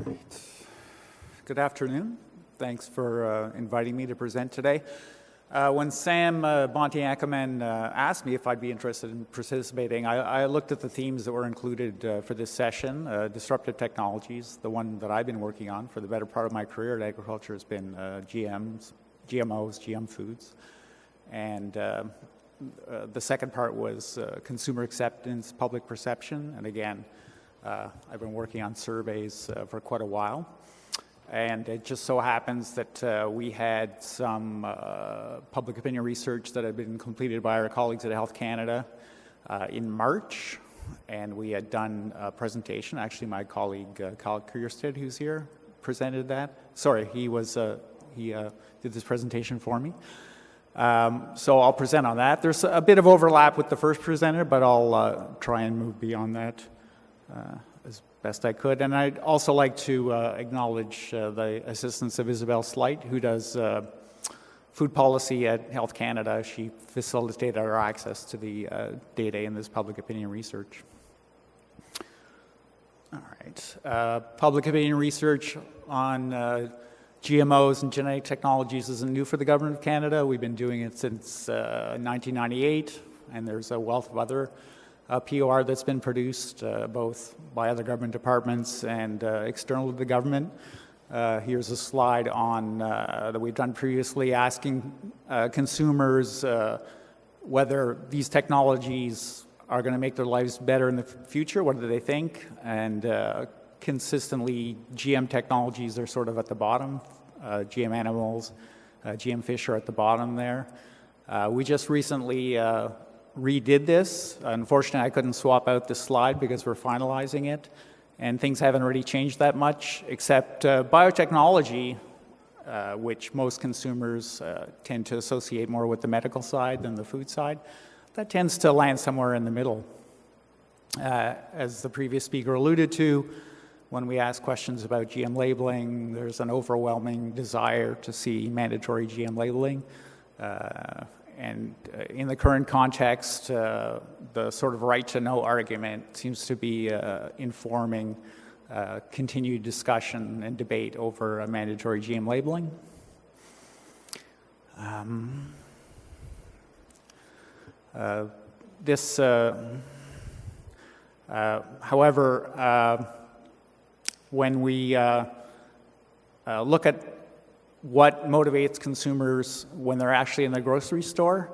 Right. Good afternoon. Thanks for inviting me to present today. When Sam Bonti-Ackerman asked me if I'd be interested in participating, I looked at the themes that were included for this session. Disruptive technologies, the one that I've been working on for the better part of my career at agriculture has been GMs, GMOs, GM foods. And the second part was consumer acceptance, public perception. And again, I've been working on surveys for quite a while. And it just so happens that we had some public opinion research that had been completed by our colleagues at Health Canada in March. And we had done a presentation. Actually, my colleague, Kyle Kiersted, who's here, presented that. Sorry, he did this presentation for me. So I'll present on that. There's a bit of overlap with the first presenter, but I'll try and move beyond that as best I could. And I'd also like to acknowledge the assistance of Isabel Slight, who does food policy at Health Canada. She facilitated our access to the data in this public opinion research. All right. Public opinion research on GMOs and genetic technologies isn't new for the Government of Canada. We've been doing it since 1998, and there's a wealth of other POR that's been produced both by other government departments and external to the government. Here's a slide on that we've done previously, asking consumers whether these technologies are going to make their lives better in the future. What do they think? And consistently, GM technologies are sort of at the bottom. GM animals, GM fish are at the bottom there. We just recently redid this. Unfortunately, I couldn't swap out this slide because we're finalizing it, and things haven't really changed that much, except biotechnology, which most consumers tend to associate more with the medical side than the food side. That tends to land somewhere in the middle. As the previous speaker alluded to, when we ask questions about GM labeling, there's an overwhelming desire to see mandatory GM labeling. And in the current context, the sort of right-to-know argument seems to be informing continued discussion and debate over mandatory GM labeling. However, when we look at what motivates consumers when they're actually in the grocery store,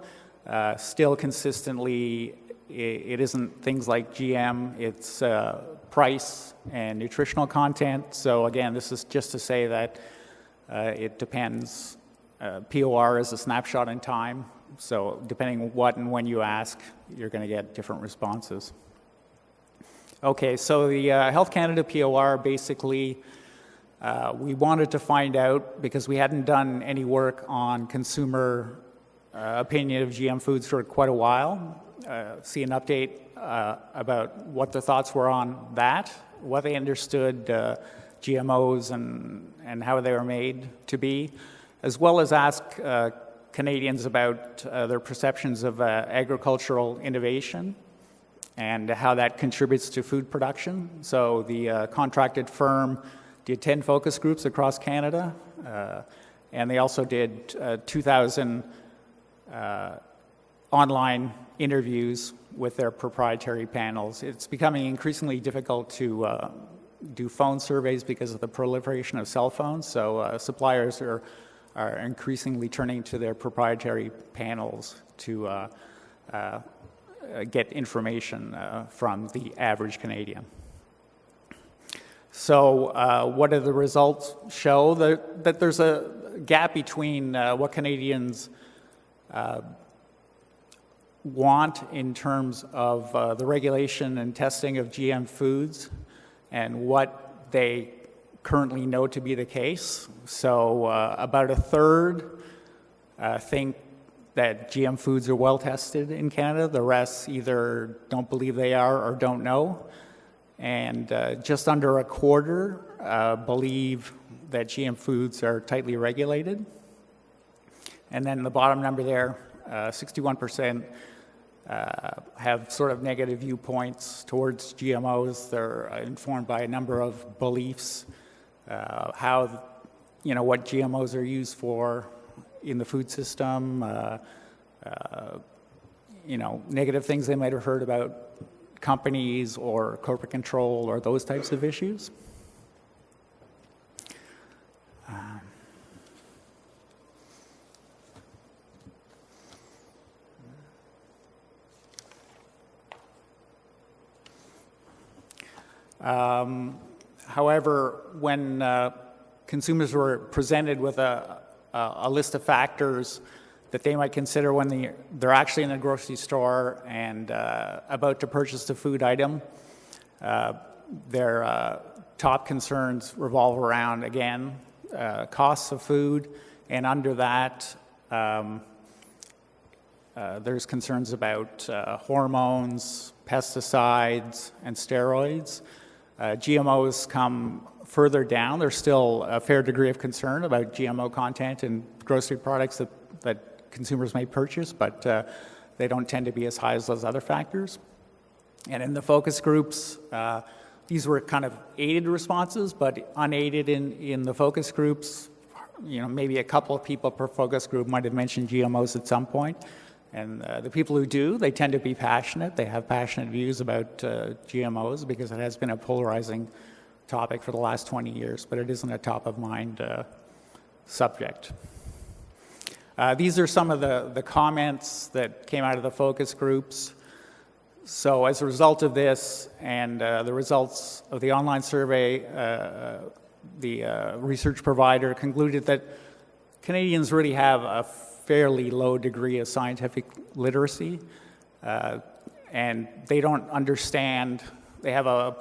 still consistently, it isn't things like GM, it's price and nutritional content. So again, this is just to say that it depends. POR is a snapshot in time, so depending what and when you ask, you're going to get different responses. Okay, so the Health Canada POR basically, we wanted to find out, because we hadn't done any work on consumer opinion of GM foods for quite a while, see an update about what their thoughts were on that, what they understood GMOs and how they were made to be, as well as ask Canadians about their perceptions of agricultural innovation and how that contributes to food production. So the contracted firm did 10 focus groups across Canada, and they also did 2,000 online interviews with their proprietary panels. It's becoming increasingly difficult to do phone surveys because of the proliferation of cell phones, so suppliers are increasingly turning to their proprietary panels to get information from the average Canadian. So what do the results show? That there's a gap between what Canadians want in terms of the regulation and testing of GM foods and what they currently know to be the case. So about a third think that GM foods are well tested in Canada. The rest either don't believe they are or don't know. And just under a quarter believe that GM foods are tightly regulated. And then the bottom number there, 61% have sort of negative viewpoints towards GMOs. They're informed by a number of beliefs how, what GMOs are used for in the food system, negative things they might have heard about companies or corporate control or those types of issues. However, when consumers were presented with a list of factors that they might consider when they're actually in a grocery store and about to purchase a food item, their top concerns revolve around, again, costs of food, and under that, there's concerns about hormones, pesticides, and steroids. GMOs come further down. There's still a fair degree of concern about GMO content in grocery products that consumers may purchase, but they don't tend to be as high as those other factors. And in the focus groups, these were kind of aided responses, but unaided in the focus groups. Maybe a couple of people per focus group might have mentioned GMOs at some point. And the people who do, they tend to be passionate. They have passionate views about GMOs because it has been a polarizing topic for the last 20 years, but it isn't a top-of-mind subject. These are some of the comments that came out of the focus groups. So as a result of this and the results of the online survey, the research provider concluded that Canadians really have a fairly low degree of scientific literacy, and they don't understand, they have a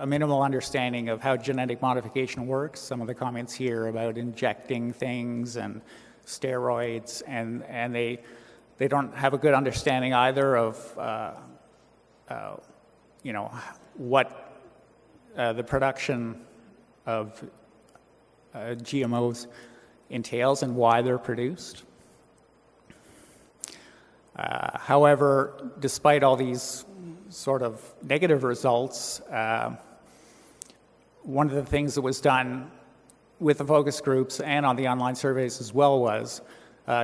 minimal understanding of how genetic modification works. Some of the comments here about injecting things and steroids, and they don't have a good understanding either of what the production of GMOs entails and why they're produced. However, despite all these sort of negative results, one of the things that was done with the focus groups and on the online surveys as well was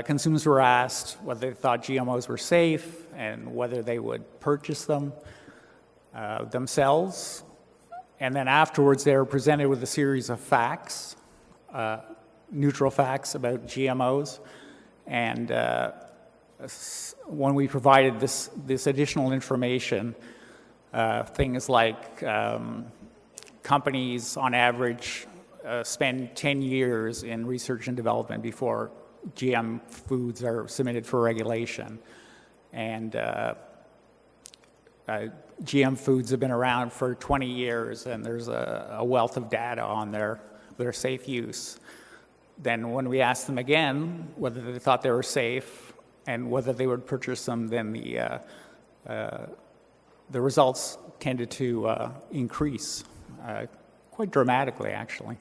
consumers were asked whether they thought GMOs were safe and whether they would purchase them themselves. And then afterwards, they were presented with a series of facts, neutral facts about GMOs. And when we provided this additional information, things like companies on average spend 10 years in research and development before GM foods are submitted for regulation. And GM foods have been around for 20 years, and there's a wealth of data on their safe use. Then when we asked them again whether they thought they were safe and whether they would purchase them, then the results tended to increase quite dramatically, actually.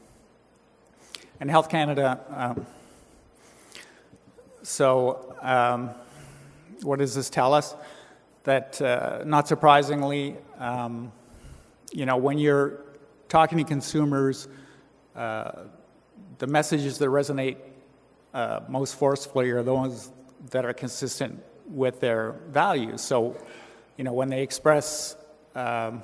And Health Canada, what does this tell us? That, not surprisingly, when you're talking to consumers, the messages that resonate most forcefully are the ones that are consistent with their values. So, when they express the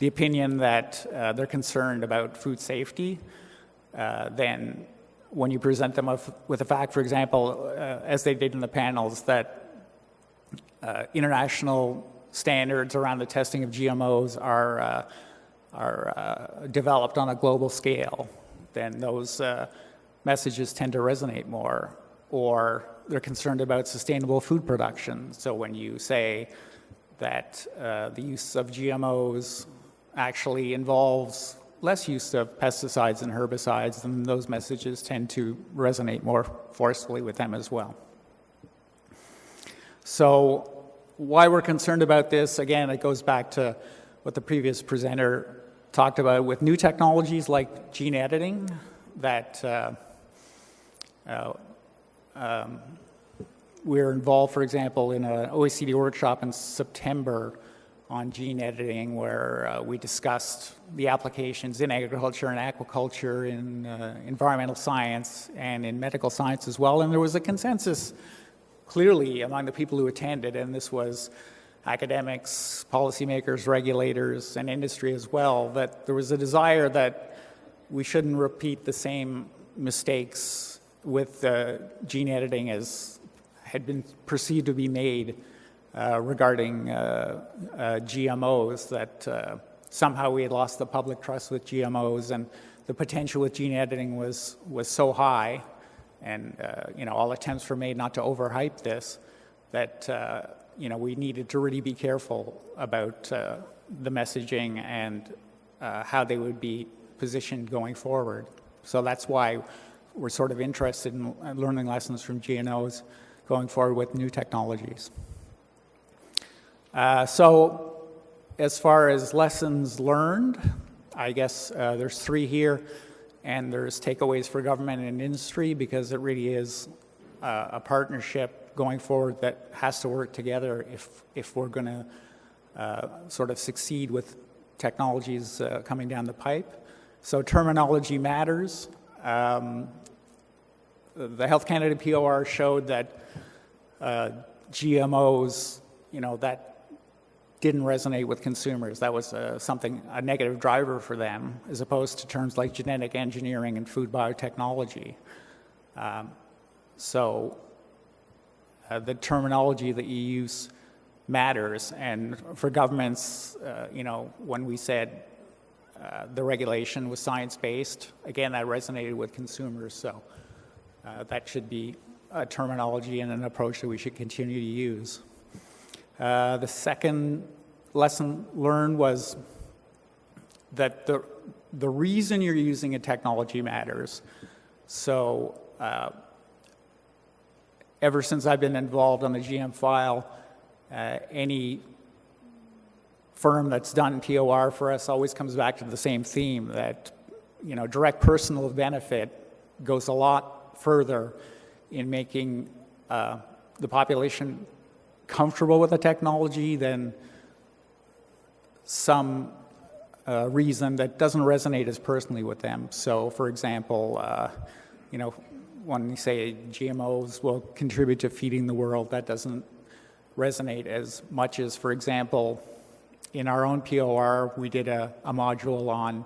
opinion that they're concerned about food safety, then when you present them with the fact, for example, as they did in the panels, that international standards around the testing of GMOs are developed on a global scale, then those messages tend to resonate more. Or they're concerned about sustainable food production. So when you say that the use of GMOs actually involves less use of pesticides and herbicides, then those messages tend to resonate more forcefully with them as well. So why we're concerned about this, again, it goes back to what the previous presenter talked about with new technologies like gene editing that we're involved, for example, in an OECD workshop in September on gene editing, where we discussed the applications in agriculture and aquaculture, in environmental science, and in medical science as well. And there was a consensus clearly among the people who attended, and this was academics, policymakers, regulators, and industry as well, that there was a desire that we shouldn't repeat the same mistakes with gene editing as had been perceived to be made regarding GMOs, that somehow we had lost the public trust with GMOs, and the potential with gene editing was so high, and all attempts were made not to overhype this, that we needed to really be careful about the messaging and how they would be positioned going forward. So that's why we're sort of interested in learning lessons from GMOs going forward with new technologies. So as far as lessons learned, I guess there's 3 here, and there's takeaways for government and industry, because it really is a partnership going forward that has to work together if we're going to sort of succeed with technologies coming down the pipe. So terminology matters. The Health Canada POR showed that GMOs, that didn't resonate with consumers. That was a negative driver for them, as opposed to terms like genetic engineering and food biotechnology. So the terminology that you use matters, and for governments, when we said the regulation was science-based, again, that resonated with consumers, so that should be a terminology and an approach that we should continue to use. The second lesson learned was that the reason you're using a technology matters. So ever since I've been involved on the GM file, any firm that's done POR for us always comes back to the same theme, that direct personal benefit goes a lot further in making the population comfortable with the technology than some reason that doesn't resonate as personally with them. So, for example, when you say GMOs will contribute to feeding the world, that doesn't resonate as much as, for example, in our own POR, we did a module on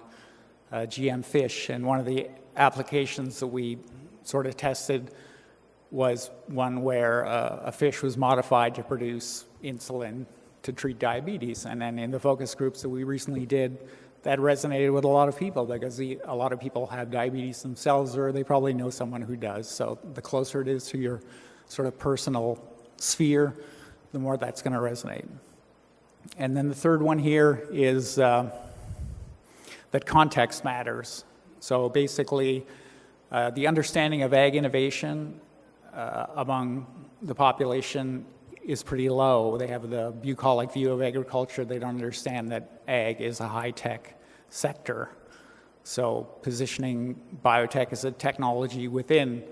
GM fish, and one of the applications that we sort of tested was one where a fish was modified to produce insulin to treat diabetes. And then in the focus groups that we recently did, that resonated with a lot of people, because a lot of people have diabetes themselves, or they probably know someone who does. So the closer it is to your sort of personal sphere, the more that's going to resonate. And then the third one here is that context matters. So basically, the understanding of ag innovation among the population is pretty low. They have the bucolic view of agriculture. They don't understand that ag is a high-tech sector. So positioning biotech as a technology within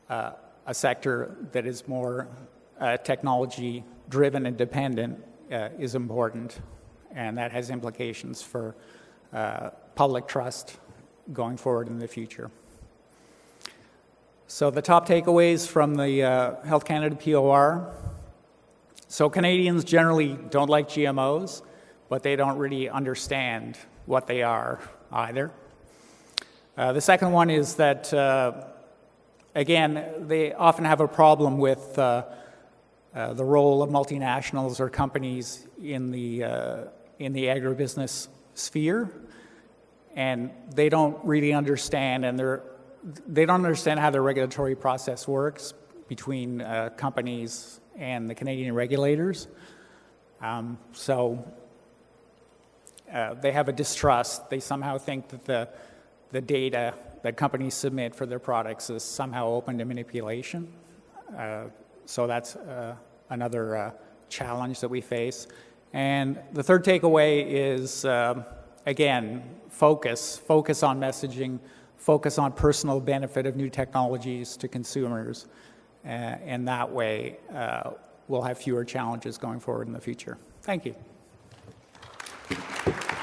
a sector that is more technology-driven and dependent is important, and that has implications for public trust going forward in the future. So the top takeaways from the Health Canada POR. So Canadians generally don't like GMOs, but they don't really understand what they are either. The second one is that, again, they often have a problem with the role of multinationals or companies in the agribusiness sphere, and they don't really understand, they don't understand how the regulatory process works between companies and the Canadian regulators. So they have a distrust. They somehow think that the data that companies submit for their products is somehow open to manipulation. So that's another challenge that we face. And the third takeaway is, again, focus on messaging, focus on personal benefit of new technologies to consumers, and that way we'll have fewer challenges going forward in the future. Thank you. you.